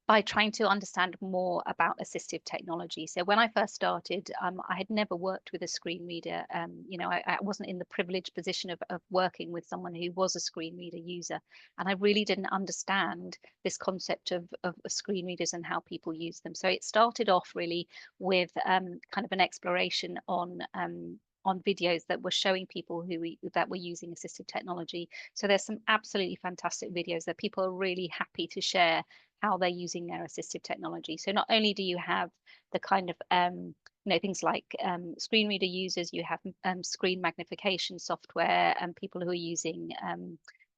by trying to understand more about assistive technology. So when I first started, I had never worked with a screen reader. I wasn't in the privileged position of working with someone who was a screen reader user, and I really didn't understand this concept of screen readers and how people use them. So it started off really with kind of an exploration on videos that were showing people that were using assistive technology. So there's some absolutely fantastic videos that people are really happy to share how they're using their assistive technology. So not only do you have the kind of things like screen reader users, you have screen magnification software, and people who are using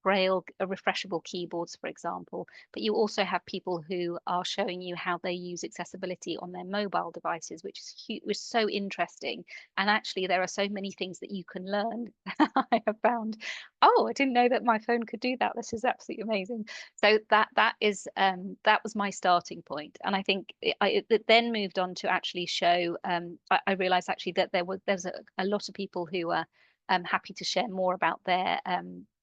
Braille refreshable keyboards, for example. But you also have people who are showing you how they use accessibility on their mobile devices, which is so interesting. And actually, there are so many things that you can learn. I have found, oh, I didn't know that my phone could do that. This is absolutely amazing. So that was my starting point, and I think it then moved on to actually show. I realized actually that there's a lot of people who are happy to share more about their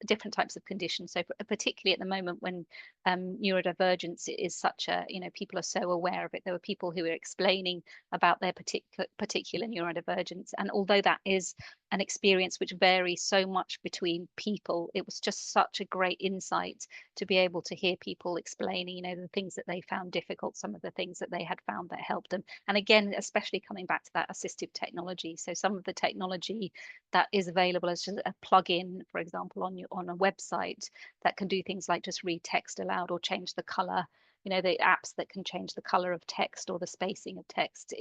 different types of conditions. So particularly at the moment when neurodivergence is such a, people are so aware of it. There were people who were explaining about their particular neurodivergence. And although that is an experience which varies so much between people, it was just such a great insight to be able to hear people explaining, the things that they found difficult, some of the things that they had found that helped them. And again, especially coming back to that assistive technology. So some of the technology that is available as just a plugin, for example, on a website that can do things like just read text aloud or change the color. The apps that can change the color of text or the spacing of text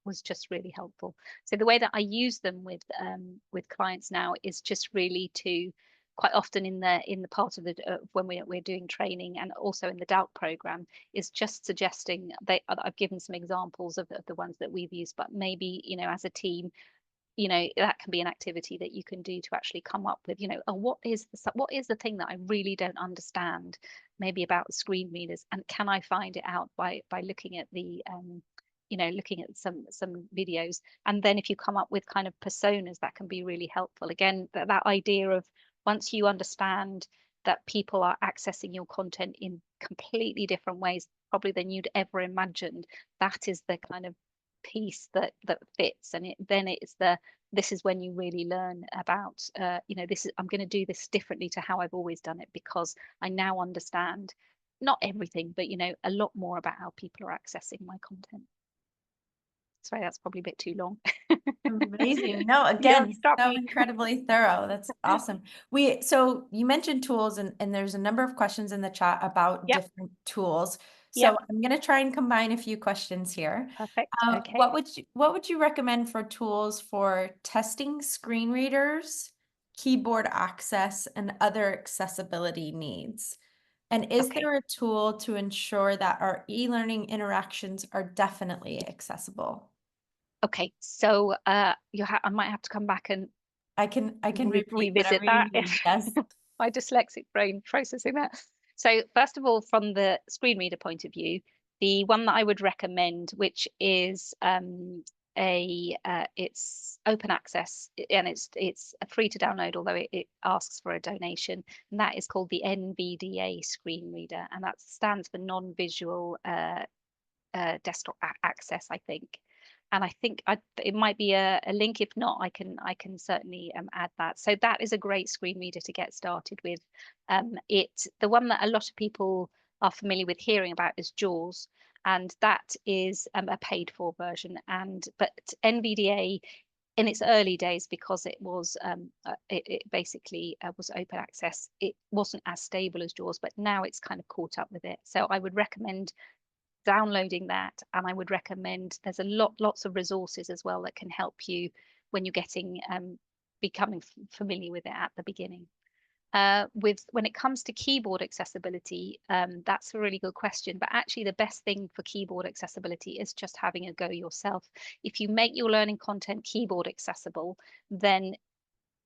was just really helpful. So the way that I use them with clients now is just really to, quite often in the part of the when we're doing training, and also in the DALT program, is just suggesting I've given some examples of the ones that we've used, but maybe as a team, that can be an activity that you can do to actually come up with, oh, what is the thing that I really don't understand, maybe about screen readers, and can I find it out by looking at looking at some videos. And then if you come up with kind of personas, that can be really helpful. Again, that idea of, once you understand that people are accessing your content in completely different ways probably than you'd ever imagined, that is the kind of piece that fits. And this is when you really learn about, I'm going to do this differently to how I've always done it, because I now understand not everything, but a lot more about how people are accessing my content. Sorry, that's probably a bit too long. Amazing. No, You have again, to stop so me. incredibly thorough. That's awesome. So you mentioned tools and there's a number of questions in the chat about Yep, different tools. yep, So I'm going to try and combine a few questions here. perfect. Okay. What would you recommend for tools for testing screen readers, keyboard access, and other accessibility needs? And is Okay. there a tool to ensure that our e-learning interactions are definitely accessible? Okay. So I might have to come back and I can repeat revisit whatever you that. need. Yes. My dyslexic brain processing that. So first of all, from the screen reader point of view, the one that I would recommend, which is it's open access and it's free to download, although it asks for a donation, and that is called the NVDA screen reader, and that stands for non-visual desktop access, I think. And I think it might be a link. If not, I can certainly add that. So that is a great screen reader to get started with. The one that a lot of people are familiar with hearing about is JAWS, and that is a paid for version. But NVDA in its early days, because it basically was open access, it wasn't as stable as JAWS, but now it's kind of caught up with it. So I would recommend downloading that, and I would recommend there's lots of resources as well that can help you when you're becoming familiar with it at the beginning. With when it comes to keyboard accessibility, that's a really good question, but actually the best thing for keyboard accessibility is just having a go yourself. If you make your learning content keyboard accessible, then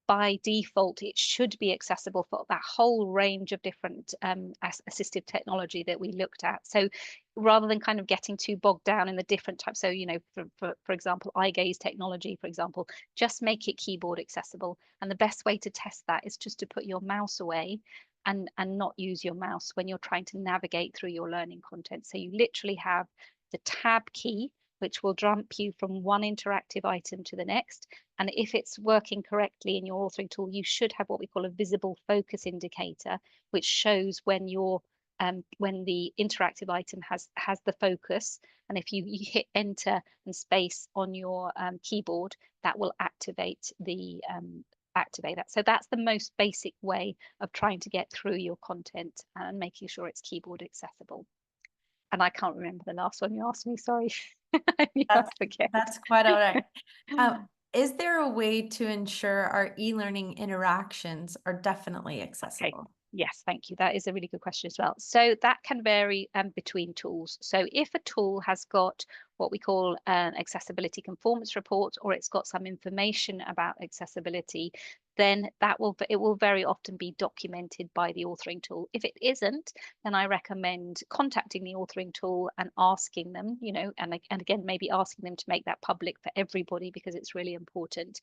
by default, it should be accessible for that whole range of different assistive technology that we looked at. So rather than kind of getting too bogged down in the different types, so, for example, eye gaze technology, for example, just make it keyboard accessible. And the best way to test that is just to put your mouse away and not use your mouse when you're trying to navigate through your learning content. So you literally have the tab key, which will jump you from one interactive item to the next. And if it's working correctly in your authoring tool, you should have what we call a visible focus indicator, which shows when the interactive item has the focus. And if you hit enter and space on your keyboard, that will activate that. So that's the most basic way of trying to get through your content and making sure it's keyboard accessible. And I can't remember the last one you asked me, sorry. I That's forget. that's quite all right. Is there a way to ensure our e-learning interactions are definitely Okay. accessible? Yes, thank you. That is a really good question as well. So that can vary between tools. So if a tool has got what we call an accessibility conformance report, or it's got some information about accessibility, then it will very often be documented by the authoring tool. If it isn't, then I recommend contacting the authoring tool and asking them, and again, maybe asking them to make that public for everybody because it's really important.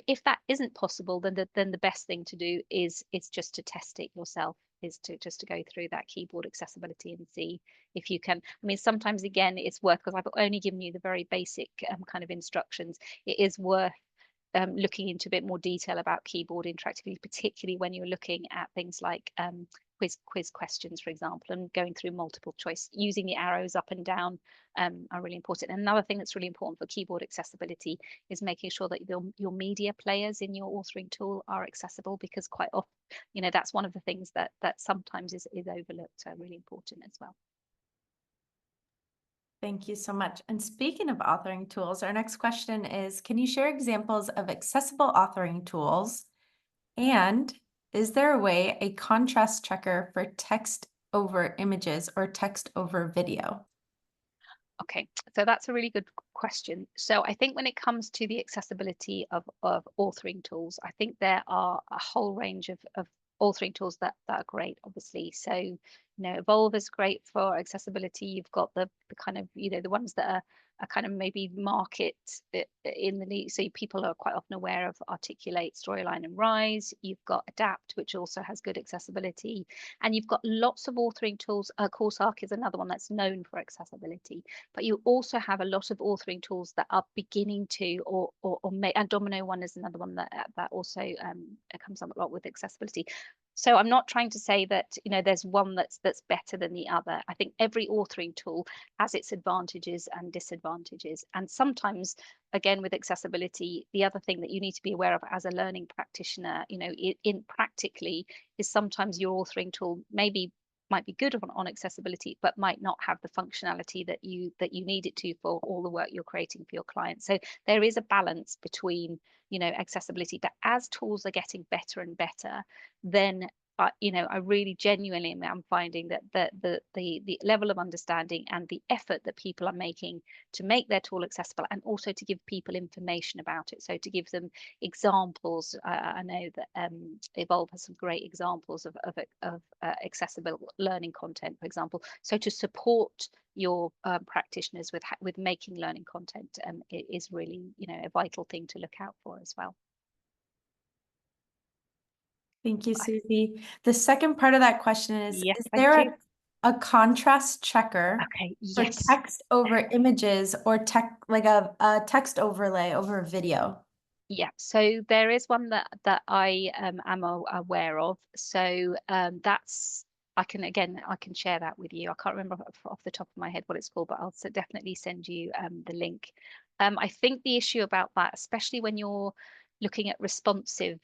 If that isn't possible, then the best thing to do is just to test it yourself, is to go through that keyboard accessibility and see if you can. I mean, sometimes again, it's worth, because I've only given you the very basic kind of instructions. It is worth looking into a bit more detail about keyboard interactivity, particularly when you're looking at things like quiz questions, for example, and going through multiple choice. Using the arrows up and down are really important. And another thing that's really important for keyboard accessibility is making sure that your media players in your authoring tool are accessible, because quite often, that's one of the things that sometimes is overlooked. So really important as well. Thank you so much. And speaking of authoring tools, our next question is, can you share examples of accessible authoring tools? And is there a contrast checker for text over images or text over video? Okay, so that's a really good question. So I think when it comes to the accessibility of authoring tools, I think there are a whole range of authoring tools that are great, obviously. So, Evolve is great for accessibility. You've got the kind of, the ones that are kind of maybe market in the lead. So people are quite often aware of Articulate, Storyline, and Rise. You've got Adapt, which also has good accessibility. And you've got lots of authoring tools. CourseArc is another one that's known for accessibility. But you also have a lot of authoring tools that are beginning to, and Domino one is another one that also comes up a lot with accessibility. So I'm not trying to say that, there's one that's better than the other. I think every authoring tool has its advantages and disadvantages. And sometimes, again, with accessibility, the other thing that you need to be aware of as a learning practitioner, in practically, is sometimes your authoring tool might be good on accessibility, but might not have the functionality that you need it to for all the work you're creating for your clients. So there is a balance between, accessibility. But as tools are getting better and better, then I really genuinely am finding that the level of understanding and the effort that people are making to make their tool accessible, and also to give people information about it. So to give them examples. I know that Evolve has some great examples of accessible learning content, for example. So to support your practitioners with making learning content is really, a vital thing to look out for as well. Thank you, Susie. The second part of that question is Yes, thank there you. a contrast checker Okay, for yes. text over images, or like a text overlay over a video? Yeah, so there is one that I am aware of. So that's I can share that with you. I can't remember off the top of my head what it's called, but I'll definitely send you the link. I think the issue about that, especially when you're looking at responsive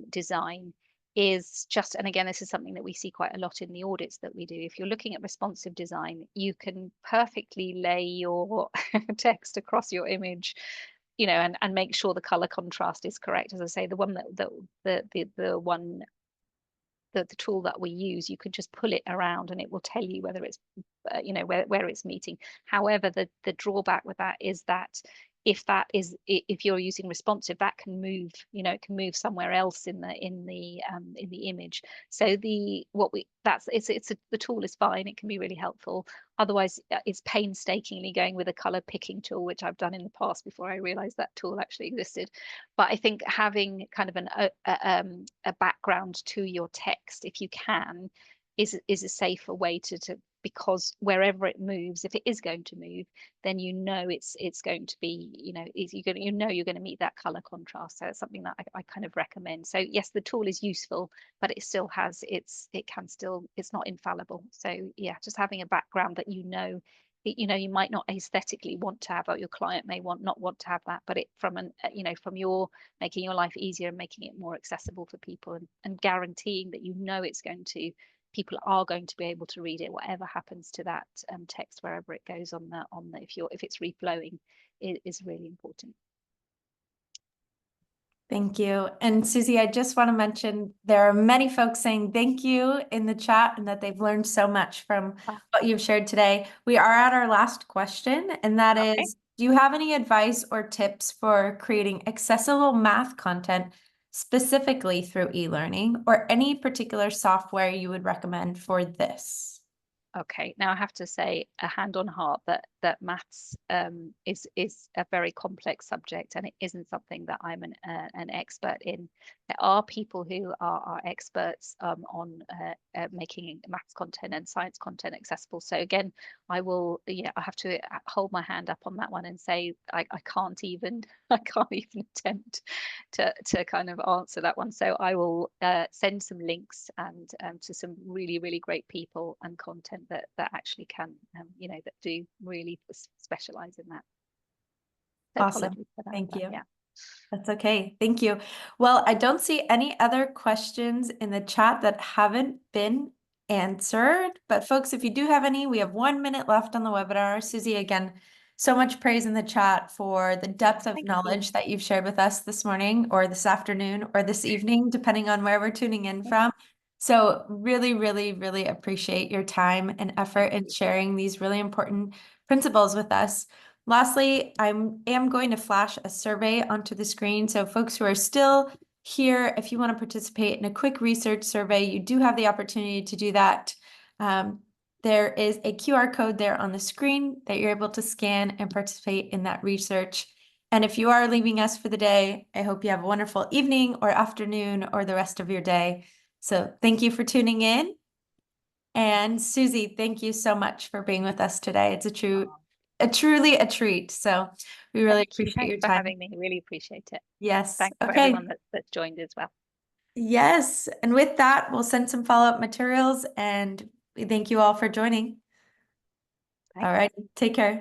design, is just, and again, this is something that we see quite a lot in the audits that we do. If you're looking at responsive design, you can perfectly lay your text across your image, and make sure the color contrast is correct. As I say, the one the one the tool that we use, you can just pull it around and it will tell you whether it's where it's meeting. However, the drawback with that is that if you're using responsive, that can move, it can move somewhere else in the image. So the tool is fine, it can be really helpful. Otherwise, it's painstakingly going with a color picking tool, which I've done in the past before I realized that tool actually existed. But I think having kind of a background to your text, if you can, is a safer way to because wherever it moves, if it is going to move, then it's going to be, you're going to meet that color contrast. So it's something that I kind of recommend. So yes, the tool is useful, but it still has it's not infallible. So yeah, just having a background that you might not aesthetically want to have, or your client may not want to have that, but it from your making your life easier and making it more accessible for people, and guaranteeing that people are going to be able to read it, whatever happens to that text, wherever it goes on the if it's reflowing, is really important. Thank you. And Susie, I just want to mention there are many folks saying thank you in the chat, and that they've learned so much from what you've shared today. We are at our last question, and that Okay. is, do you have any advice or tips for creating accessible math content specifically through e-learning, or any particular software you would recommend for this? Okay, now I have to say, a hand on heart, that maths is a very complex subject, and it isn't something that I'm an expert in. There are people who are experts on making maths content and science content accessible. So again, I have to hold my hand up on that one and say I can't even attempt to kind of answer that one. So I will send some links and to some really, really great people and content that actually can, that do really specialize in that. So Awesome. apologies for that. Thank you. Yeah. That's okay. Thank you. Well, I don't see any other questions in the chat that haven't been answered. But folks, if you do have any, we have 1 minute left on the webinar. Susie, again, so much praise in the chat for the depth of knowledge that you've shared with us this morning, or this afternoon, or this evening, depending on where we're tuning in from. So really, really, really appreciate your time and effort in sharing these really important principles with us. Lastly, I am going to flash a survey onto the screen. So folks who are still here, if you want to participate in a quick research survey, you do have the opportunity to do that. There is a QR code there on the screen that you're able to scan and participate in that research. And if you are leaving us for the day, I hope you have a wonderful evening or afternoon or the rest of your day. So thank you for tuning in. And Susie, thank you so much for being with us today. It's truly a treat. So we really appreciate Thanks your for time. having me. Really appreciate it. Yes. Thanks for Okay. everyone that's joined as well. Yes, and with that, we'll send some follow-up materials and we thank you all for joining. Right. All right, take care.